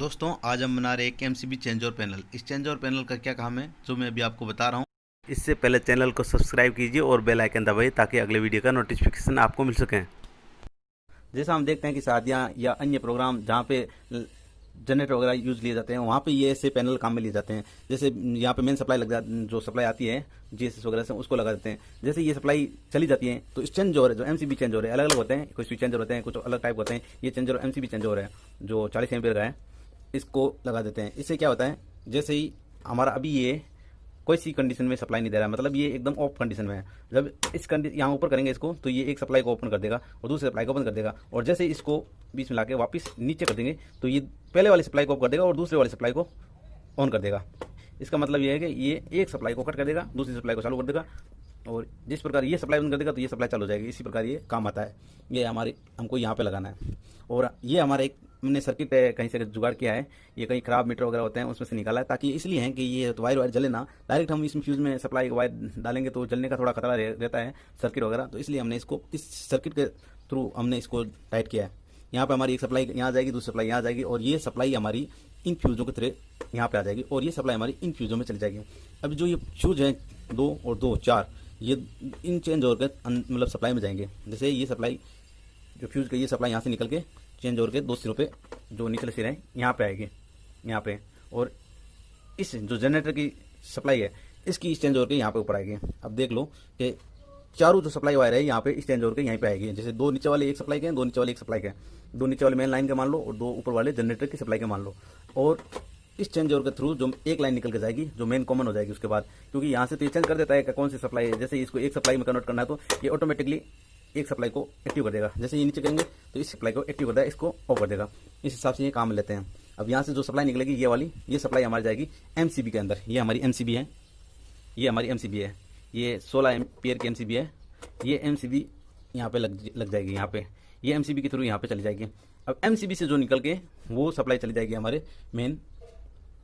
दोस्तों आज हम बना रहे हैं एक एमसीबी चेंज ओवर पैनल। इस चेंज ओवर पैनल का क्या काम है जो मैं अभी आपको बता रहा हूँ। इससे पहले चैनल को सब्सक्राइब कीजिए और बेल आइकन दबाइए ताकि अगले वीडियो का नोटिफिकेशन आपको मिल सके। जैसा हम देखते हैं कि शादियाँ या अन्य प्रोग्राम जहाँ पे जनरेटर वगैरह यूज़ लिए जाते हैं वहाँ पे ये ऐसे पैनल काम में लिए जाते हैं। जैसे यहाँ पे मेन सप्लाई लग जा जो सप्लाई आती है जीएसएस वगैरह से उसको लगा देते हैं। जैसे ये सप्लाई चली जाती है तो इस चेंज ओवर जो एमसीबी चेंज ओवर है अलग अलग होते हैं, कुछ स्विच चेंज होते हैं, कुछ अलग टाइप होते हैं। ये change over MCB change over है जो 40 एम्पियर का है, इसको लगा देते हैं। इससे क्या होता है, जैसे ही हमारा अभी ये कोई सी कंडीशन में सप्लाई नहीं दे रहा है, मतलब ये एकदम ऑफ कंडीशन में है। जब इस यहाँ ऊपर करेंगे इसको तो ये एक सप्लाई को ओपन कर देगा और दूसरे सप्लाई को बंद कर देगा, और जैसे ही इसको बीच में लाके वापस नीचे कर देंगे तो ये पहले वाली सप्लाई को ऑफ कर देगा और दूसरे वाली सप्लाई को ऑन कर देगा। इसका मतलब ये है कि ये एक सप्लाई को कट कर देगा, दूसरी सप्लाई को चालू कर देगा, और जिस प्रकार ये सप्लाई बंद कर देगा तो ये सप्लाई चालू हो जाएगी। इसी प्रकार ये काम आता है। ये हमारे हमको यहाँ पे लगाना है, और ये हमारा एक हमने सर्किट कहीं से जुगाड़ किया है। ये कहीं खराब मीटर वगैरह होते हैं उसमें से निकाला है, ताकि इसलिए है कि ये तो वायर जले ना। डायरेक्ट हम इसमें फ्यूज में सप्लाई वायर डालेंगे तो जलने का थोड़ा खतरा रहता है सर्किट वगैरह, तो इसलिए हमने इसको इस सर्किट के थ्रू हमने इसको टाइट किया है। यहाँ पे हमारी एक सप्लाई यहाँ आ जाएगी, दूसरी सप्लाई यहाँ आ जाएगी, और ये सप्लाई हमारी इन फ्यूज़ों के थ्रू यहाँ पे आ जाएगी, और ये सप्लाई हमारी इन फ्यूज़ों में चली जाएगी। अब जो ये फ्यूज हैं 2 और 2 4 ये इन चेंज ओवर के मतलब सप्लाई में जाएंगे। जैसे ये सप्लाई जो फ्यूज की ये सप्लाई यहाँ से निकल के चेंज ओवर के 2 सिरों पे जो निचले सिरे हैं यहाँ पे आएगी, यहाँ पे, और इस जो जनरेटर की सप्लाई है इसकी इस चेंज ओवर के यहाँ पे ऊपर आएगी। अब देख लो कि चारों जो सप्लाई वायर है यहाँ पे इस चेंज ओवर के यहीं पे आएगी। जैसे 2 नीचे वाले एक सप्लाई के हैं, 2 नीचे वाले एक सप्लाई के हैं, 2 नीचे वाले मेन लाइन के मान लो और 2 ऊपर वाले जनरेटर की सप्लाई के मान लो, और इस चेंज ओवर के थ्रू जो एक लाइन निकल के जाएगी जो मेन कॉमन हो जाएगी उसके बाद, क्योंकि यहाँ से तो ये चेंज कर देता है कि कौन सी सप्लाई है। जैसे इसको एक सप्लाई में कन्वर्ट करना है तो ये ऑटोमेटिकली एक सप्लाई को एक्टिव कर देगा। जैसे ये नीचे करेंगे तो इस सप्लाई को एक्टिव कर देगा, इसको ऑफ कर देगा। इस हिसाब से ये काम लेते हैं। अब यहाँ से जो सप्लाई निकलेगी ये वाली, ये सप्लाई हमारी जाएगी एमसीबी के अंदर। ये हमारी एमसीबी है, ये हमारी एमसीबी है, ये 16 एम्पियर की एमसीबी है। ये एमसीबी यहाँ पे लग जाएगी, यहाँ पे ये एमसीबी के थ्रू यहाँ पे चली जाएगी। अब एमसीबी से जो निकल के वो सप्लाई चली जाएगी हमारे मेन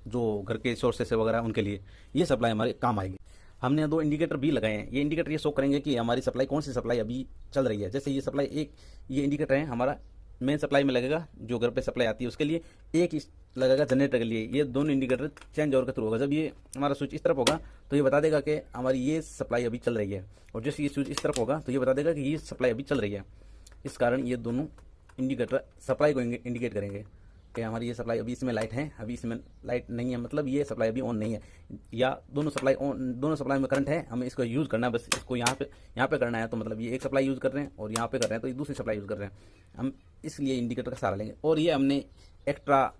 जो घर के सोर्सेस वगैरह उनके लिए, ये सप्लाई हमारे काम आएगी। हमने 2 इंडिकेटर भी लगाए हैं। ये इंडिकेटर ये शो करेंगे कि हमारी सप्लाई कौन सी सप्लाई अभी चल रही है। जैसे ये सप्लाई एक ये इंडिकेटर है हमारा मेन सप्लाई में लगेगा, जो घर पे सप्लाई आती है उसके लिए, एक लगेगा जनरेटर के लिए। ये दोनों इंडिकेटर चेंज ओवर के थ्रू होगा। जब ये हमारा स्विच इस तरफ होगा तो ये बता देगा कि हमारी ये सप्लाई अभी चल रही है, और जैसे ये स्विच इस तरफ होगा तो ये बता देगा कि ये सप्लाई अभी चल रही है। इस कारण ये दोनों इंडिकेटर सप्लाई को इंडिकेट करेंगे कि हमारी ये सप्लाई अभी इसमें लाइट है, अभी इसमें लाइट नहीं है, मतलब ये सप्लाई अभी ऑन नहीं है, या दोनों सप्लाई ऑन, दोनों सप्लाई में करंट है, हमें इसको यूज़ करना है। बस इसको यहाँ पे करना है, तो मतलब ये एक सप्लाई यूज़ कर रहे हैं और यहाँ पे कर रहे हैं तो ये दूसरी सप्लाई यूज़ कर रहे हैं हम, इसलिए इंडिकेटर का सहारा लेंगे। और ये हमने एक्स्ट्रा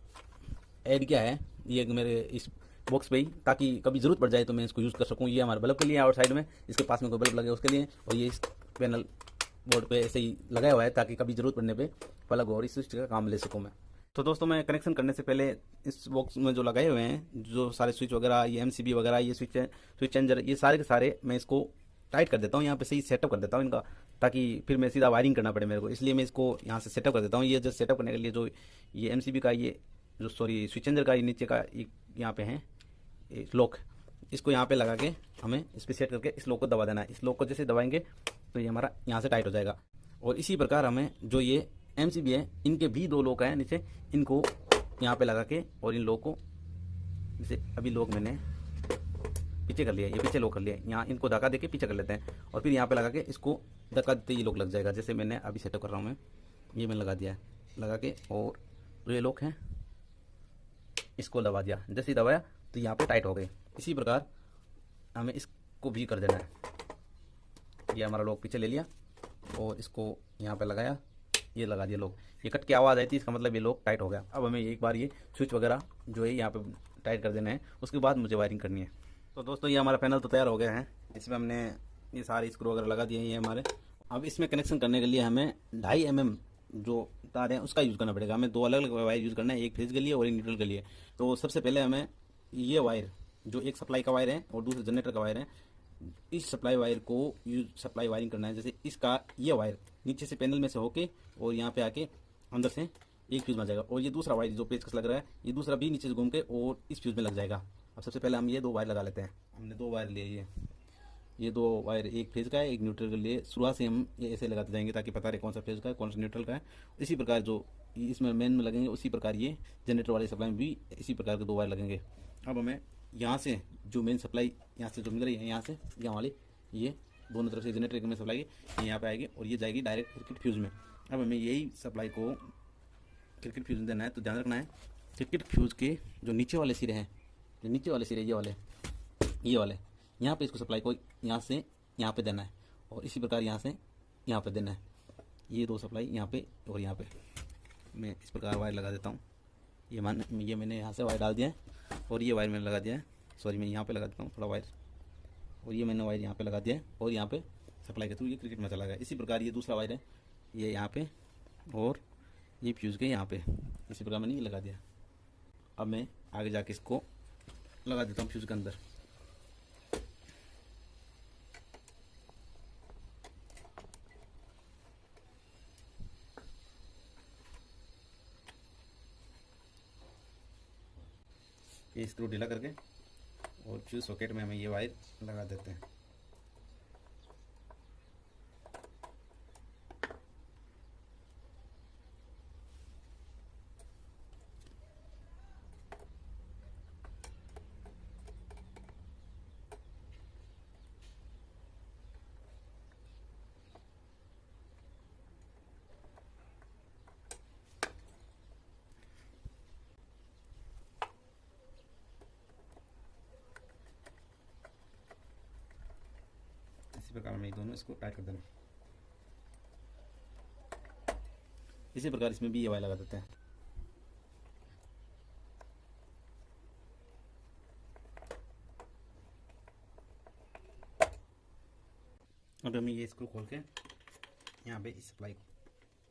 ऐड किया है ये मेरे इस बॉक्स पे ही, ताकि कभी ज़रूरत पड़ जाए तो मैं इसको यूज़ कर सकूँ। ये हमारे बल्ब के लिए आउट साइड में इसके पास में कोई बल्ब लगे उसके लिए, और ये इस पैनल बोर्ड पे ऐसे ही लगाया हुआ है ताकि कभी ज़रूरत पड़ने पे प्लग और इस स्विच का काम ले सकूँ मैं। तो दोस्तों मैं कनेक्शन करने से पहले इस बॉक्स में जो लगाए हुए हैं जो सारे स्विच वगैरह, ये एमसीबी वगैरह, ये स्विच चेंजर, ये सारे के सारे मैं इसको टाइट कर देता हूँ, यहाँ पे सही सेटअप कर देता हूँ इनका, ताकि फिर मैं सीधा वायरिंग करना पड़े मेरे को। इसलिए मैं इसको यहाँ से सेटअप कर देता हूँ। ये जो सेटअप करने के लिए जो ये एमसीबी का ये जो स्विच चेंजर का ये नीचे का यहाँ पे है लॉक, इसको यहाँ पे लगा के हमें इस पर सेट करके इस लॉक को दबा देना है। इस लॉक को जैसे दबाएंगे तो ये हमारा यहाँ से टाइट हो जाएगा। और इसी प्रकार हमें जो ये एमसीबी है इनके भी 2 लॉक हैं नीचे, इनको यहाँ पे लगा के, और इन लॉक को जैसे अभी लॉक मैंने पीछे कर लिया, ये पीछे लॉक कर लिया, यहाँ इनको धक्का देके पीछे कर लेते हैं, और फिर यहाँ पे लगा के इसको धक्का देते ये लॉक लग जाएगा। जैसे मैंने अभी सेटअप कर रहा हूँ मैं, ये मैंने लगा दिया है, लगा के, और जो ये लॉक है इसको दबा दिया। जैसे ही दबाया तो यहाँ पे टाइट हो गए। इसी प्रकार हमें इसको भी कर देना है। ये हमारा लॉक पीछे ले लिया और इसको यहाँ पे लगाया, ये लगा दिया लॉक, ये कट की आवाज़ आई थी, इसका मतलब ये लॉक टाइट हो गया। अब हमें एक बार ये स्विच वगैरह जो है यहाँ पे टाइट कर देना है, उसके बाद मुझे वायरिंग करनी है। तो दोस्तों ये हमारा पैनल तो तैयार हो गया है, इसमें हमने ये सारे स्क्रू वगैरह लगा दिए हैं ये हमारे। अब इसमें कनेक्शन करने के लिए हमें 2.5 mm जो तार है उसका यूज़ करना पड़ेगा। हमें 2 अलग अलग वायर यूज़ करना है, एक फेज के लिए और एक न्यूट्रल के लिए। तो सबसे पहले हमें ये वायर जो एक सप्लाई का वायर है और दूसरे जनरेटर का वायर है, इस सप्लाई वायर को सप्लाई वायरिंग करना है। जैसे इसका ये वायर नीचे से पैनल में से होके और यहाँ पे आके अंदर से एक फ्यूज में जाएगा, और ये दूसरा वायर जो पेचकस लग रहा है ये दूसरा भी नीचे से घूम के और इस फ्यूज में लग जाएगा। अब सबसे पहले हम ये 2 वायर लगा लेते हैं। हमने 2 वायर लिए, ये 2 वायर एक फेज का है एक न्यूट्रल के लिए। शुरुआत से हम ये ऐसे लगाते जाएंगे ताकि पता रहे कौन सा फेज का है कौन सा न्यूट्रल का है। इसी प्रकार जो इसमें मेन में लगेंगे, उसी प्रकार ये जनरेटर वाली सप्लाई में भी इसी प्रकार के 2 वायर लगेंगे। अब हमें यहाँ से जो मेन सप्लाई यहाँ से जो मिल रही है, यहाँ से यहाँ वाली, ये दोनों तरफ से जनरेटर में सप्लाई ये यहाँ पे आएगी और ये जाएगी डायरेक्ट सर्किट फ्यूज़ में। अब हमें यही सप्लाई को सर्किट फ्यूज़ में देना है, तो ध्यान रखना है सर्किट फ्यूज़ के जो नीचे वाले सिरे हैं, जो नीचे वाले सिरे ये वाले यहाँ पे इसको सप्लाई को यहाँ से यहाँ पे देना है और इसी प्रकार यहाँ से यहाँ पे देना है। ये 2 सप्लाई यहाँ पे और यहाँ पे मैं इस प्रकार वायर लगा देता हूँ। ये मैंने यहाँ से वायर डाल दिया है और ये वायर मैंने लगा दिया है, सॉरी मैं यहाँ पे लगा देता हूँ थोड़ा वायर, और ये मैंने वायर यहाँ पे लगा दिया है और यहाँ पे सप्लाई के थ्रू ये क्रिकेट में चला गया। इसी प्रकार ये दूसरा वायर है, ये यहाँ पे और ये फ्यूज़ के यहाँ पे, इसी प्रकार मैंने ये लगा दिया। अब मैं आगे जाके इसको लगा देता हूँ फ्यूज़ के अंदर। ये स्क्रू ढीला करके और फ्यूज सॉकेट में हमें ये वायर लगा देते हैं। इसी प्रकार हमें दोनों इसको टाइट कर देना। इसी प्रकार इसमें भी ये वायर लगा देते हैं। अब हमें ये स्क्रू खोल के यहाँ पे इस सप्लाई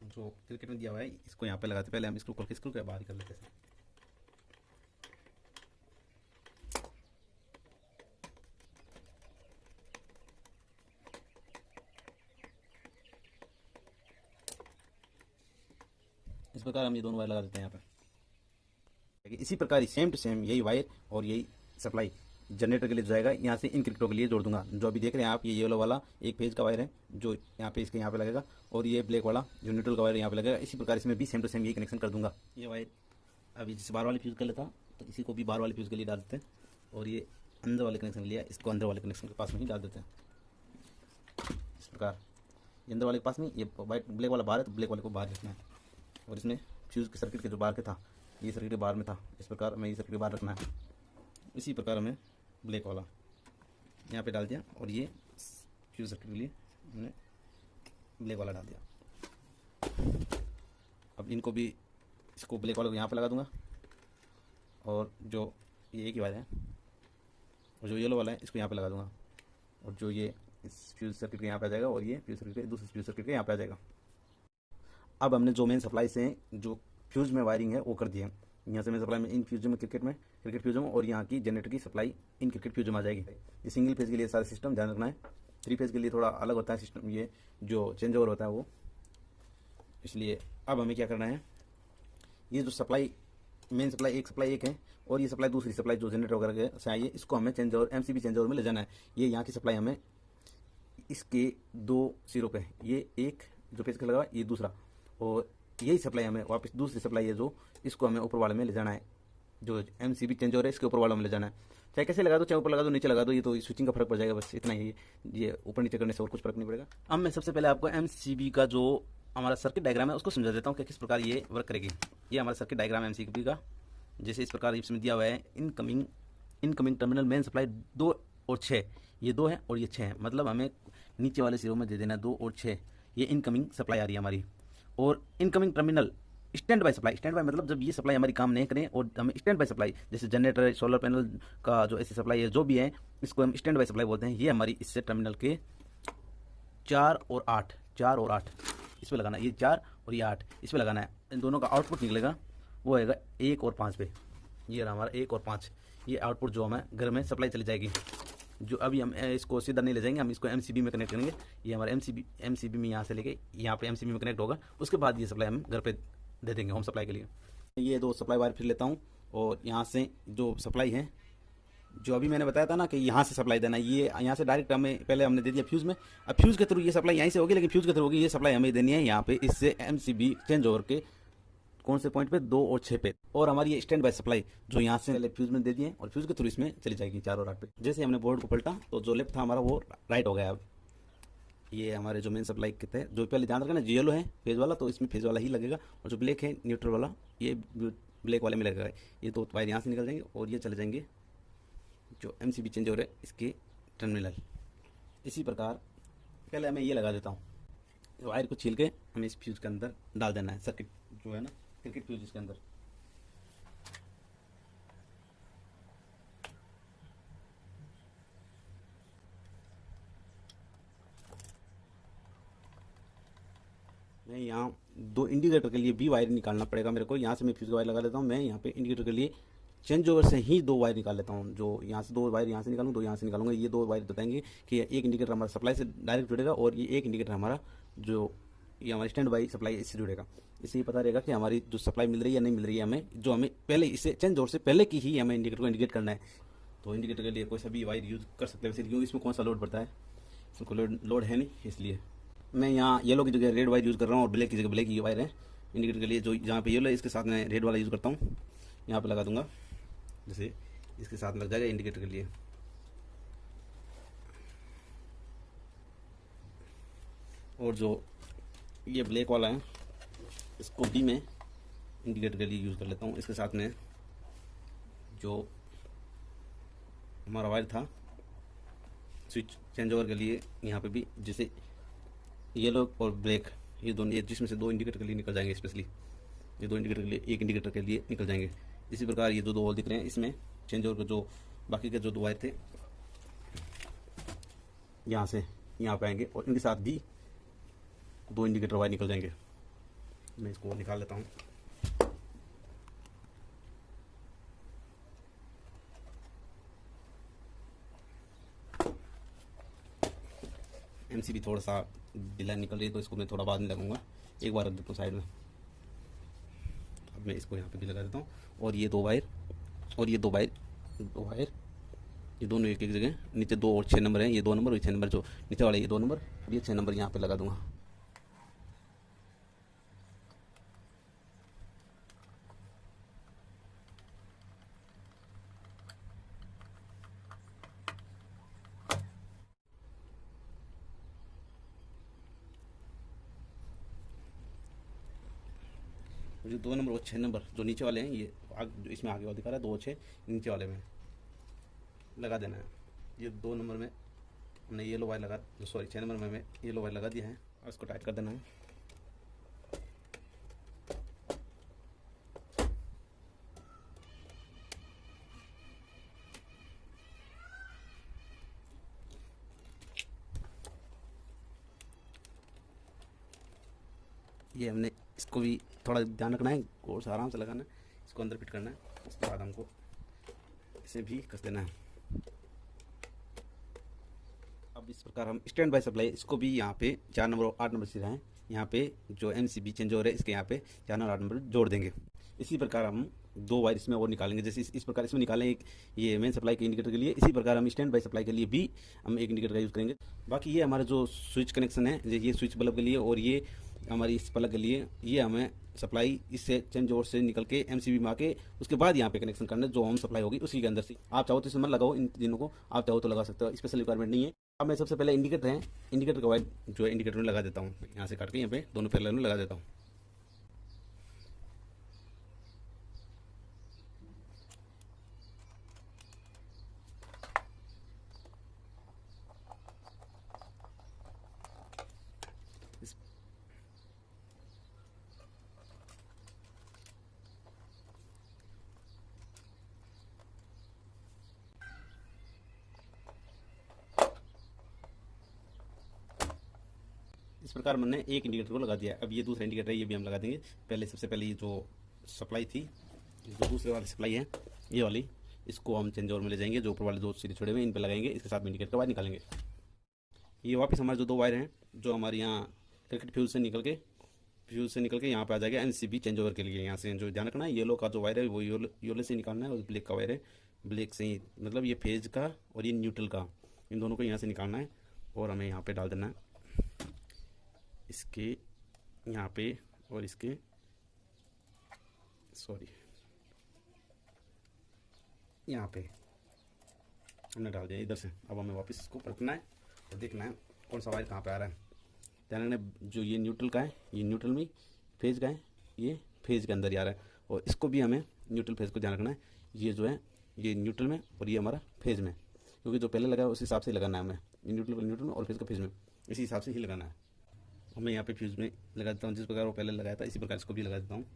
जो क्रिकेट में दिया हुआ है इसको यहाँ पे लगाते। पहले हम स्क्रू खोल के स्क्रू के बाहर कर लेते हैं। इस प्रकार हम ये दोनों वायर लगा देते हैं यहाँ पे। इसी प्रकार सेम टू सेम यही वायर और यही सप्लाई जनरेटर के लिए जाएगा, यहाँ से इन क्रिकेटों के लिए जोड़ दूंगा। जो अभी देख रहे हैं आप, ये येलो वाला एक फेज का वायर है जो यहाँ पे इसके यहाँ पे लगेगा और ये ब्लैक वाला जो न्यूट्रल का वायर यहाँ पे लगेगा। इसी प्रकार इसमें भी सेम टू सेम यही कनेक्शन कर दूंगा। ये वायर अभी जिस बार वाली फ्यूज़ कर लेता तो इसी को भी बार वाली फ्यूज़ के लिए डाल देते हैं और ये अंदर वाले कनेक्शन लिया इसको अंदर वाले कनेक्शन के पास में ही डाल देते हैं। इस प्रकार ये अंदर वाले के पास में, ये वाइट ब्लैक वाला बाहर है तो ब्लैक वाले को बाहर रखना है और इसमें फ्यूज़ के सर्किट के जो बाहर के था ये सर्किट के बाहर में था, इस प्रकार हमें ये सर्किट के बाहर रखना है। इसी प्रकार हमें ब्लैक वाला यहाँ पे डाल दिया और ये फ्यूज़ सर्किट के लिए हमने ब्लैक वाला डाल दिया। अब इनको भी, इसको ब्लैक वाले को यहाँ पे लगा दूंगा और जो ये एक ही वायर है और जो येलो वाला है इसको यहाँ पे लगा दूंगा और जो ये इस फ्यूज़ सर्किट के यहाँ पे आ जाएगा और ये फ्यूज़ सर्किट के दूसरे फ्यूज़ सर्किट के यहाँ पे आ जाएगा। अब हमने जो मेन सप्लाई से जो फ्यूज़ में वायरिंग है वो कर दिया। यहाँ से मेन सप्लाई में इन फ्यूज़ में क्रिकेट फ्यूज़ में और यहाँ की जनरेटर की सप्लाई इन क्रिकेट फ्यूज़ में आ जाएगी। ये सिंगल फेज़ के लिए सारा सिस्टम ध्यान रखना है। 3 फेज़ के लिए थोड़ा अलग होता है सिस्टम, ये जो चेंज ओवर होता है वो। इसलिए अब हमें क्या करना है, ये जो सप्लाई मेन सप्लाई एक है और ये सप्लाई दूसरी सप्लाई जो जनरेटर वगैरह से आई है इसको हमें change over MCB change over में ले जाना है। ये यहाँ की सप्लाई हमें इसके 2 सिरों पे, ये एक जो पेज का लगा ये दूसरा, और यही सप्लाई हमें वापस दूसरी सप्लाई है जो इसको हमें ऊपर वाले में ले जाना है। जो MCB चेंज हो रहा है इसके ऊपर वाले में ले जाना है। चाहे कैसे लगा दो, चाहे ऊपर लगा दो नीचे लगा दो, ये तो स्विचिंग का फर्क पड़ जाएगा, बस इतना ही। ये ऊपर नीचे करने से और कुछ फर्क नहीं पड़ेगा। अब मैं सबसे पहले आपको MCB का जो हमारा सर्किट डायग्राम है उसको समझा देता हूँ कि किस प्रकार ये वर्क करेगी। ये हमारा सर्किट डायग्राम है MCB का। जैसे इस प्रकार इसमें दिया हुआ है इनकमिंग टर्मिनल मेन सप्लाई 2 और 6, ये 2 है और ये 6 है, मतलब हमें नीचे वाले सिरों में दे देना 2 और 6। ये इनकमिंग सप्लाई आ रही है हमारी। और incoming terminal stand by supply, stand by मतलब जब ये सप्लाई हमारी काम नहीं करें और हमें स्टैंड बाय सप्लाई, जैसे जनरेटर सोलर पैनल का जो ऐसी सप्लाई है जो भी है इसको हम स्टैंड बाय सप्लाई बोलते हैं। ये हमारी इससे टर्मिनल के 4 और 8 इस पर लगाना है। ये 4 और ये 8 इस पर लगाना है। इन दोनों का आउटपुट निकलेगा वो आएगा 1 और 5 पे। ये रहा हमारा 1 और 5, ये आउटपुट जो हमें घर में सप्लाई चली जाएगी। जो अभी हम इसको सीधा नहीं ले जाएंगे, हम इसको MCB में कनेक्ट करेंगे। ये हमारा MCB में यहाँ से लेके यहाँ पे MCB में कनेक्ट होगा, उसके बाद ये सप्लाई हम घर पे दे देंगे होम सप्लाई के लिए। ये 2 सप्लाई वायर फिर लेता हूँ और यहाँ से जो सप्लाई है जो अभी मैंने बताया था ना कि यहाँ से सप्लाई देना, ये यहाँ से डायरेक्ट हमें पहले हमने दे दिया फ्यूज़ में। अब फ्यूज़ के थ्रू ये सप्लाई यहीं से होगी, लेकिन फ्यूज़ के थ्रू होगी ये सप्लाई हमें देनी है यहाँ पे इससे MCB चेंज ओवर के कौन से पॉइंट पे, 2 और 6 पे। और हमारी ये स्टैंड बाय सप्लाई जो यहाँ से पहले फ्यूज में दे दिए और फ्यूज के थ्रू इसमें चली जाएगी 4 और 8 पे। जैसे हमने बोर्ड को पलटा तो जो लेफ्ट था हमारा वो राइट हो गया। अब ये हमारे जो मेन सप्लाई के थे, जो पहले ध्यान रखना ना, येलो है फेज वाला तो इसमें फेज वाला ही लगेगा, और जो ब्लैक है न्यूट्रल वाला ये ब्लैक वाले में लगेगा। ये 2 वायर यहाँ से निकल जाएंगे और ये चले जाएंगे जो MCB चेंज हो रहा है इसके टर्मिनल। इसी प्रकार पहले मैं ये लगा देता हूँ, वायर को छील के हमें इस फ्यूज के अंदर डाल देना है, सर्किट जो है ना सर्किट फ्यूज इसके अंदर। मैं यहाँ 2 इंडिकेटर के लिए भी वायर निकालना पड़ेगा मेरे को। यहाँ से मैं फ्यूज का वायर लगा लेता हूँ। मैं यहाँ पे इंडिकेटर के लिए चेंज ओवर से ही 2 वायर निकाल लेता हूँ। जो यहाँ से 2 वायर यहाँ से निकालूँ, 2 यहाँ से निकालूंगा। ये 2 वायर बताएंगे कि एक इंडिकेटर हमारा सप्लाई से डायरेक्ट जुड़ेगा और ये एक इंडिकेटर हमारा जो ये हमारी स्टैंड बाई सप्लाई इससे जुड़ेगा। इससे ये पता रहेगा कि हमारी जो सप्लाई मिल रही है या नहीं मिल रही है हमें, जो हमें पहले इसे चेंज ओवर से पहले की ही हमें इंडिकेटर को इंडिकेट करना है। तो इंडिकेटर के लिए कोई सा भी वायर यूज़ कर सकते हैं वैसे, क्योंकि इसमें कौन सा लोड पड़ता है, इसमें कोई लोड है नहीं। इसलिए मैं यहाँ येलो की जगह रेड वायर यूज़ कर रहा हूँ और ब्लैक की जगह ब्लैक की वायर है इंडिकेटर के लिए। जो जहाँ पे येलो है इसके साथ मैं रेड वाला यूज़ करता हूँ, यहाँ पे लगा दूंगा, जैसे इसके साथ लग जाएगा इंडिकेटर के लिए। और जो ये ब्लैक वाला है इसको भी मैं इंडिकेटर के लिए यूज़ कर लेता हूँ। इसके साथ में जो हमारा वायर था स्विच चेंज ओवर के लिए, यहाँ पे भी जैसे येलो और ब्लैक ये दोनों, ये जिसमें से 2 इंडिकेटर के लिए निकल जाएंगे, स्पेशली ये 2 इंडिकेटर के लिए, एक इंडिकेटर के लिए निकल जाएंगे। इसी प्रकार ये 2 होल दिख रहे हैं इसमें चेंज ओवर के, जो बाकी के जो 2 वायर थे यहाँ से यहाँ पे आएंगे और इनके साथ भी 2 इंडिकेटर वायर निकल जाएंगे। मैं इसको निकाल लेता हूँ। MCB थोड़ा सा ढीला निकल रही है तो इसको मैं थोड़ा बाद में लगाऊंगा, एक बार रख देता हूँ साइड में। अब मैं इसको यहाँ पे भी लगा देता हूँ। और ये 2 वायर और ये 2 वायर ये दोनों एक जगह, नीचे 2 और 6 नंबर हैं, ये 2 नंबर और 6 नंबर, जो नीचे वाले ये 2 नंबर और ये 6 नंबर यहाँ पे लगा दूंगा। जो 2 नंबर और 6 नंबर जो नीचे वाले हैं, ये जो इसमें आगे वाला दिखा रहा है 2 और 6, नीचे वाले में लगा देना है। ये 2 नंबर में हमने येलो वायर लगा, सॉरी 6 नंबर में हमें येलो वायर लगा दिया है और इसको टाइट कर देना है। ये हमने इसको भी थोड़ा ध्यान रखना है, गौर से आराम से लगाना है, इसको अंदर फिट करना है। उसके बाद हमको इसे भी कस देना है। अब इस प्रकार हम स्टैंड बाय सप्लाई इसको भी यहाँ पे 4 नंबर और 8 नंबर से हैं, यहाँ पे जो MCB चेंज हो रहा है इसके यहाँ पे 4 और 8 नंबर जोड़ देंगे। इसी प्रकार हम 2 वायर इसमें और निकालेंगे, जैसे इस प्रकार इसमें निकालें एक ये मेन सप्लाई के इंडिकेटर के लिए। इसी प्रकार हम स्टैंड बाय सप्लाई के लिए भी हम एक इंडिकेटर का यूज़ करेंगे। बाकी ये हमारा जो स्विच कनेक्शन है, ये स्विच बल्ब के लिए और ये हमारी इस प्लग के लिए, ये हमें सप्लाई इससे चेंज ओवर से निकल के MCB में आके उसके बाद यहाँ पे कनेक्शन करना है, जो होम सप्लाई होगी उसी के अंदर से। आप चाहो तो इसमें लगाओ इन दिनों को, आप चाहो तो लगा सकते हो, स्पेशल रिक्वायरमेंट नहीं है। अब मैं सबसे पहले इंडिकेटर है, इंडिकेटर का वायर जो है इंडिकेटर में लगा देता हूँ, यहाँ से काट के यहाँ पे दोनों पैरेलल में लगा देता हूँ। इस प्रकार मैंने एक इंडिकेटर को लगा दिया। अब ये दूसरा इंडिकेटर है, ये भी हम लगा देंगे। पहले सबसे पहले ये जो सप्लाई थी, जो दूसरे वाली सप्लाई है ये वाली, इसको हम चेंज ओवर में ले जाएंगे, जो ऊपर वाले 2 सीरीज छोड़े हुए इन पर लगाएंगे, इसके साथ में इंडिकेटर का वायर निकालेंगे। ये वापस हमारे जो 2 वायर हैं, जो हमारे यहाँ क्रिकेट फ्यूज से निकल के यहाँ पे आ जाएगा MCB चेंज ओवर के लिए। यहाँ से जो ध्यान रखना है, येलो का जो वायर है वो येलो से निकालना है और ब्लैक का वायर है ब्लैक से ही, मतलब ये फेज का और ये न्यूट्रल का, इन दोनों को यहाँ से निकालना है और हमें यहाँ पे डाल देना है, इसके यहाँ पे और इसके सॉरी, यहाँ पे हमने डाल दिया इधर से। अब हमें वापस इसको पलटना है और देखना है कौन सा वायर कहाँ पे आ रहा है। ध्यान रखना जो ये न्यूट्रल का है, ये न्यूट्रल में फेज का है, ये फेज के अंदर ही आ रहा है। और इसको भी हमें न्यूट्रल फेज को ध्यान रखना है, ये जो है ये न्यूट्रल में और ये हमारा फेज में, क्योंकि जो पहले लगा है उस हिसाब से ही लगाना है हमें। ये न्यूट्रल में और फेज का फेज में, इसी हिसाब से ही लगाना है। मैं यहाँ पे फ्यूज में लगा देता हूँ, जिस प्रकार वो पहले लगाया था इसी प्रकार इसको भी लगा देता हूँ।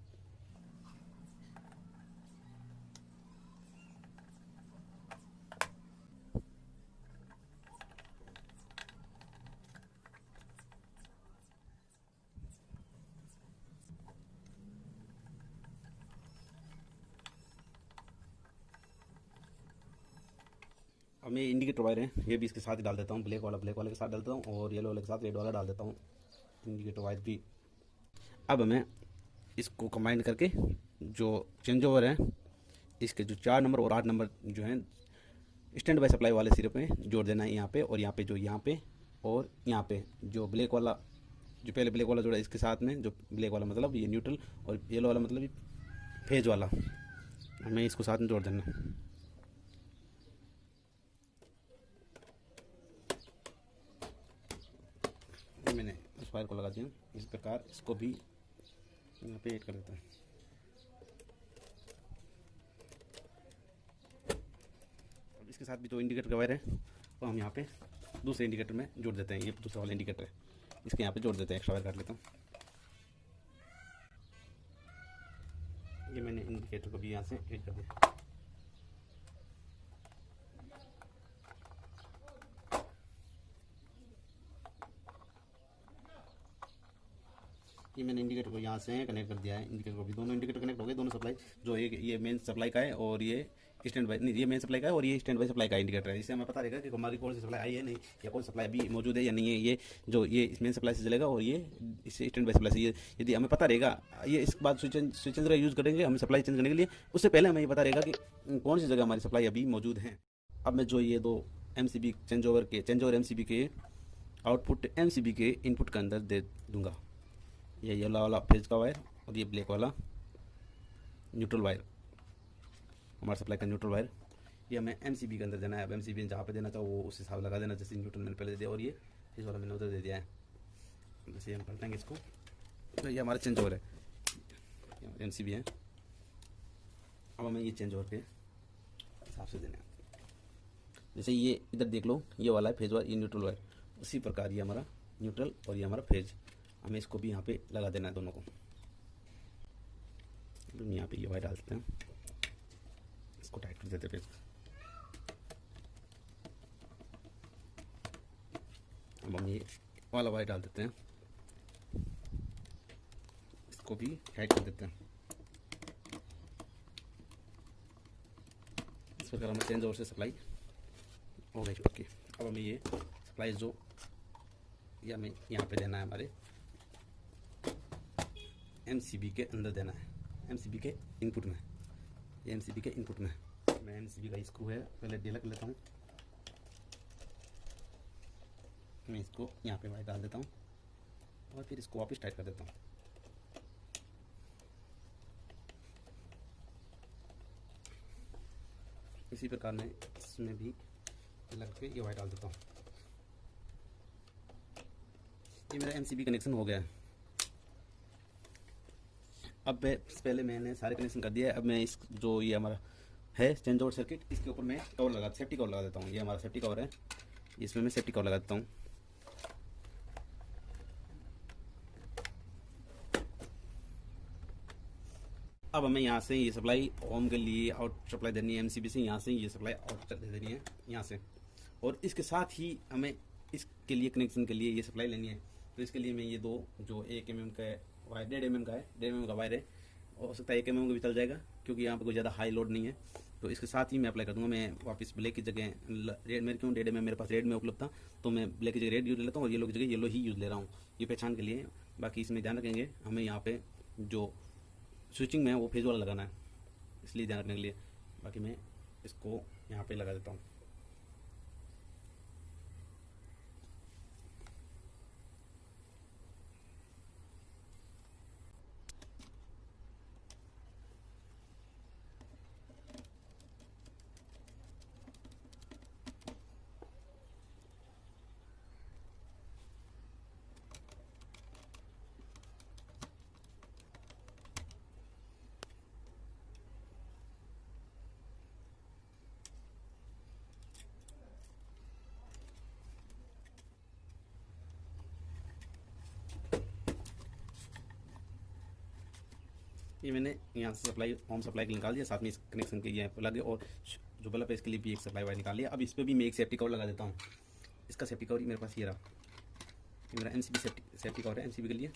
अब मैं इंडिकेटर वायर है ये भी इसके साथ ही डाल देता हूँ, ब्लैक वाले के साथ डालता हूँ और येलो वाले के साथ रेड वाला डाल देता हूँ, इंडिकेटर वायर भी। अब मैं इसको कंबाइन करके जो चेंज ओवर है इसके जो 4 नंबर और 8 नंबर जो हैं स्टैंड बाय सप्लाई वाले सिरे पे जोड़ देना है यहाँ पे, और यहाँ पे जो यहाँ पे और यहाँ पे जो ब्लैक वाला, जो पहले ब्लैक वाला जोड़ा इसके साथ में, जो ब्लैक वाला मतलब ये न्यूट्रल और येलो वाला मतलब फेज वाला, हमें इसको साथ में जोड़ देना। मैंने उस वायर को लगा दिया, इस प्रकार इसको भी यहाँ पे ऐड कर देता हूँ। अब इसके साथ भी जो इंडिकेटर का वायर है वो हम यहाँ पे दूसरे इंडिकेटर में जोड़ देते हैं। ये दूसरा वाला इंडिकेटर है, इसके यहाँ पे जोड़ देते हैं, एक्स्ट्रा वायर काट लेता हूँ। ये मैंने इंडिकेटर को भी यहाँ से ऐड कर दिया। ये मैंने इंडिकेटर को यहाँ से कनेक्ट कर दिया है, इंडिकेटर को भी, दोनों इंडिकेटर कनेक्ट हो गए, दोनों सप्लाई, जो एक ये मेन सप्लाई का है और ये स्टैंड बाय, नहीं ये मेन सप्लाई का है और ये स्टैंड बाय सप्लाई का इंडिकेटर है। इससे हमें पता रहेगा कि हमारी कौन सी सप्लाई आई है नहीं, या कौन सप्लाई अभी मौजूद है या नहीं है। ये जो ये मेन सप्लाई से चलेगा और ये इससे स्टैंड बाय सप्लाई से, ये यदि हमें पता रहेगा, ये इसके बाद स्विच का यूज़ करेंगे हमें सप्लाई चेंज करने के लिए, उससे पहले हमें ये पता रहेगा कि कौन सी जगह हमारी सप्लाई अभी मौजूद है। अब मैं जो ये दो MCB चेंज ओवर MCB के आउटपुट MCB के इनपुट के अंदर दे दूँगा। ये येलो वाला फेज का वायर और ये ब्लैक वाला न्यूट्रल वायर, हमारा सप्लाई का न्यूट्रल वायर, ये हमें MCB के अंदर देना है। अब MCB जहाँ पे देना चाहो वो उस हिसाब लगा देना, जैसे न्यूट्रल मैंने पहले दे दिया और ये फेज वाला मैंने उधर दे दिया है। जैसे हम पलटेंगे इसको तो ये हमारा चेंज ओवर है, MCB है। अब हमें ये चेंज ओवर के हिसाब से देना है। जैसे ये इधर देख लो, ये वाला है फेज वायर, ये न्यूट्रल वायर, उसी प्रकार ये हमारा न्यूट्रल और ये हमारा फेज, हमें इसको भी यहाँ पे लगा देना है दोनों को। यहाँ पे ये वायर डाल देते हैं, इसको टाइट कर देते हैं पेज। अब हम ये वाला वायर डाल देते हैं, इसको भी टाइट कर देते हैं। इस प्रकार हमें चेंज ओवर से सप्लाई हो गई पक्की। अब हमें ये सप्लाई जो ये हमें यहाँ पे देना है, हमारे MCB के अंदर देना है, MCB के इनपुट में, ये MCB के इनपुट में। मैं MCB का स्क्रू है पहले ढीला कर लेता हूँ, मैं इसको यहाँ पे वायर डाल देता हूँ और फिर इसको वापस टाइट कर देता हूँ। इसी प्रकार मैं इसमें भी लग के ये वायर डाल देता हूँ। ये मेरा MCB कनेक्शन हो गया है। अब पहले मैंने सारे कनेक्शन कर दिया है। अब मैं इस जो ये हमारा है चेंज ओवर सर्किट, इसके ऊपर मैं कवर लगा, सेफ्टी कवर लगा देता हूँ। ये हमारा सेफ्टी कवर है, इसमें मैं सेफ्टी कवर लगा देता हूँ। अब हमें यहाँ से ये सप्लाई होम के लिए आउट सप्लाई देनी है MCB से, यहाँ से ये सप्लाई आउट दे देनी है यहाँ से, और इसके साथ ही हमें इसके लिए कनेक्शन के लिए ये सप्लाई लेनी है। तो इसके लिए मैं ये दो जो 1 mm का वायर, 1.5 mm का है, 1.5 mm का वायर है, हो सकता है 1 mm का भी चल जाएगा क्योंकि यहाँ पे कोई ज़्यादा हाई लोड नहीं है। तो इसके साथ ही मैं अप्लाई कर दूँगा। मैं वापस ब्लैक की जगह रेड, मेरे क्यों 1.5 mm मेरे पास रेड में उपलब्ध था, तो मैं ब्लैक की जगह रेड यूज़ ले लेता हूँ और येलो की जगह येलो ही यूज़ ले रहा हूँ, ये पहचान के लिए। बाकी इसमें ध्यान रखेंगे हमें यहाँ पे जो स्विचिंग में है वो फेज वाला लगाना है, इसलिए ध्यान रखने के लिए। बाकी मैं इसको यहाँ पे लगा देता हूँ। ये मैंने यहाँ से सप्लाई होम सप्लाई के निकाल दिया, साथ में इस कनेक्शन के ये प्लग है और जो बल्ब है इसके लिए भी एक सप्लाई वायर निकाल लिया। अब इस पर भी मैं एक सेफ्टी कवर लगा देता हूँ। इसका सेफ्टी कवर मेरे पास ये रहा, ये मेरा MCB सेफ्टी कवर है MCB के लिए।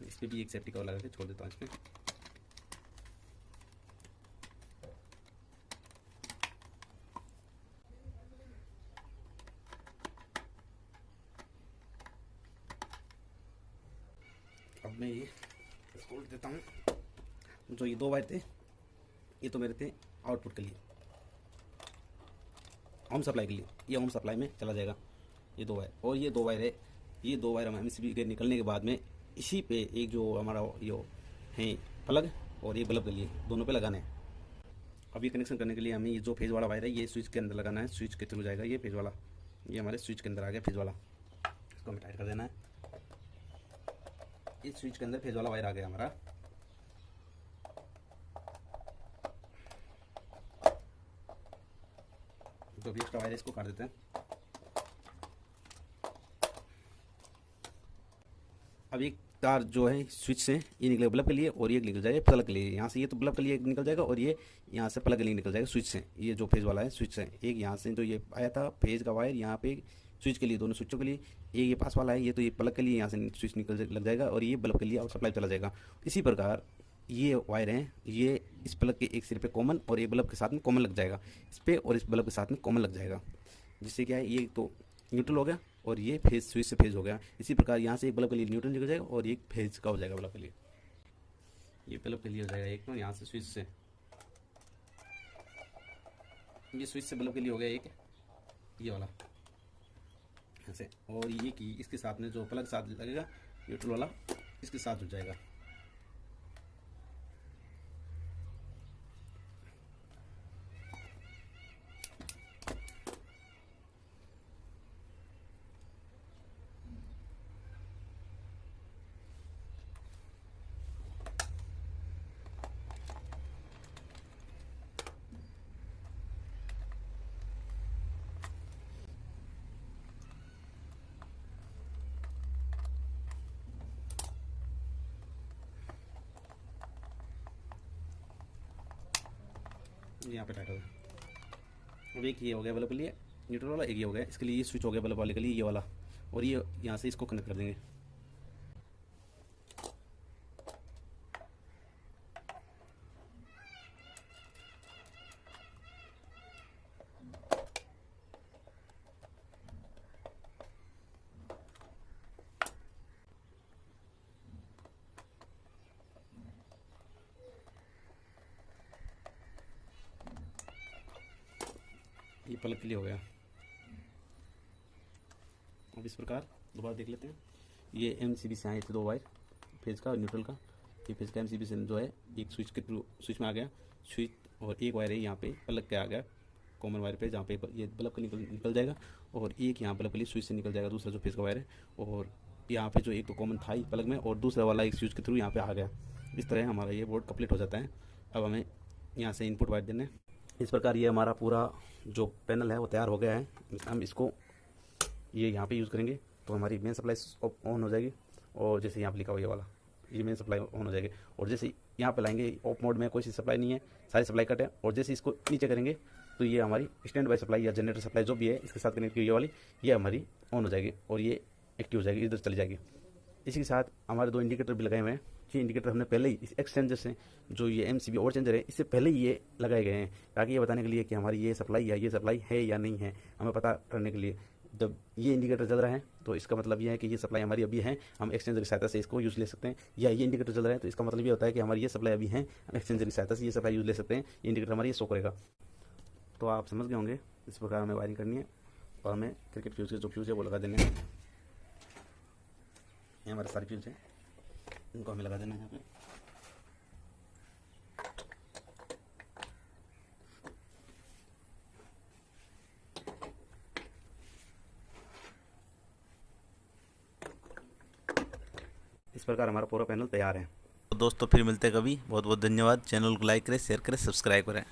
इस पर भी एक सेफ्टी कवर लगा के छोड़ देता हूँ इस पर। अब मैं ये खोल देता हूँ। जो ये 2 वायर थे ये तो मेरे थे आउटपुट के लिए, होम सप्लाई के लिए। ये होम सप्लाई में चला जाएगा ये 2 वायर, और ये 2 वायर है। ये 2 वायर हम MCB के निकलने के बाद में इसी पे एक जो हमारा ये है प्लग और ये बल्ब के लिए दोनों पे लगाना है। अब ये कनेक्शन करने के लिए हमें ये जो फेज वाला वायर है ये स्विच के अंदर लगाना है। स्विच के थ्रू जाएगा ये फेज वाला, ये हमारे स्विच के अंदर आ गया फेज वाला। इसको हमें टाइट कर देना है। इस स्विच के अंदर फेज वाला वायर आ गया हमारा। तो भी एक्स्ट्रा वायर इसको काट देते हैं। अब एक तार जो है स्विच से ये निकलेगा बल्ब के लिए और ये निकल जाएगा प्लग के लिए। यहाँ से ये तो बल्ब के लिए निकल जाएगा और ये यहाँ से प्लग के लिए निकल जाएगा स्विच से। ये जो फेज वाला है स्विच से, एक यहाँ से तो ये आया था फेज का वायर यहाँ पे स्विच के लिए, दोनों स्विचों के लिए। ये पास वाला है ये तो ये प्लग के लिए, यहाँ से स्विच लग जाएगा और ये बल्ब के लिए और सप्लाई चला जाएगा। इसी प्रकार ये वायर हैं, ये इस प्लग के एक सिरे पे कॉमन और ये बल्ब के साथ में कॉमन लग जाएगा इस पे, और इस बल्ब के साथ में कॉमन लग जाएगा। जिससे क्या है ये तो न्यूट्रल हो गया और ये फेज स्विच से फेज हो गया। इसी प्रकार यहाँ से एक बल्ब के लिए न्यूट्रल निकल जाएगा और एक फेज का हो जाएगा बल्ब के लिए। ये बल्ब के लिए हो जाएगा एक, तो यहाँ से स्विच से ये स्विच से बल्ब के लिए हो गया एक ये वाला ऐसे, और ये की इसके साथ में जो प्लग साथ लगेगा न्यूट्रल वाला इसके साथ जुड़ जाएगा। यहाँ पे टाइट हो गया। अब एक ये हो गया बल्ब के लिए न्यूट्रल वाला, एक ये हो गया इसके लिए ये स्विच हो गया बल्ब वाले के लिए ये वाला, और ये यहाँ से इसको कनेक्ट कर देंगे। ये प्लग के लिए हो गया। अब इस प्रकार दोबारा देख लेते हैं। ये MCB से आए थे 2 वायर फेज का और न्यूट्रल का। ये फेज का MCB से जो है एक स्विच के थ्रू स्विच में आ गया स्विच, और एक वायर है यहाँ पे प्लग के आ गया कॉमन वायर पे, जहाँ पे ये बल्ब का निकल जाएगा, और एक यहाँ बल्ब के लिए स्विच से निकल जाएगा दूसरा जो फेज का वायर है। और यहाँ पे जो एक तो कॉमन था ही प्लग में और दूसरा वाला एक स्विच के थ्रू यहाँ पे आ गया। इस तरह हमारा ये बोर्ड कंप्लीट हो जाता है। अब हमें यहाँ से इनपुट वायर देने। इस प्रकार ये हमारा पूरा जो पैनल है वो तैयार हो गया है। हम इसको ये यहाँ पे यूज़ करेंगे तो हमारी मेन सप्लाई ऑन हो जाएगी, और जैसे यहाँ पे लिखा हुआ ये वाला ये मेन सप्लाई ऑन हो जाएगी। और जैसे यहाँ पे लाएंगे ऑफ मोड में कोई सी सप्लाई नहीं है, सारी सप्लाई कट है। और जैसे इसको नीचे करेंगे तो ये हमारी स्टैंड बाई सप्लाई या जनरेटर सप्लाई जो भी है इसके साथ कनेक्ट की ये वाली ये हमारी ऑन हो जाएगी और ये एक्टिव हो जाएगी, इधर चली जाएगी। इसी के साथ हमारे 2 इंडिकेटर भी लगाए हुए हैं। ये इंडिकेटर हमने पहले ही इस एक्सचेंजर से जो ये MCB और चेंजर है इससे पहले ही ये लगाए गए हैं, ताकि ये बताने के लिए कि हमारी ये सप्लाई है या नहीं है, हमें पता करने के लिए। जब ये इंडिकेटर जल रहा है तो इसका मतलब ये है कि ये सप्लाई हमारी अभी है, हम एक्सचेंजर की सहायता से इसको यूज़ ले सकते हैं। या ये इंडिकेटर जल रहा है तो इसका मतलब ये होता है कि हमारी ये सप्लाई अभी है, हम एक्सचेंजर की सहायता से ये सप्लाई यूज़ ले सकते हैं। ये इंडिकेटर हमारी ये शो करेगा। तो आप समझ गए होंगे इस प्रकार हमें वायरिंग करनी है, और हमें क्रिकेट फ्यूज़ के जो फ्यूज़ है वो लगा देने हैं। ये हमारे सारे फ्यूज़ हैं, इनको हमें लगा देना है यहाँ पे। इस प्रकार हमारा पूरा पैनल तैयार है। तो दोस्तों फिर मिलते हैं कभी। बहुत बहुत धन्यवाद। चैनल को लाइक करें, शेयर करें, सब्सक्राइब करें।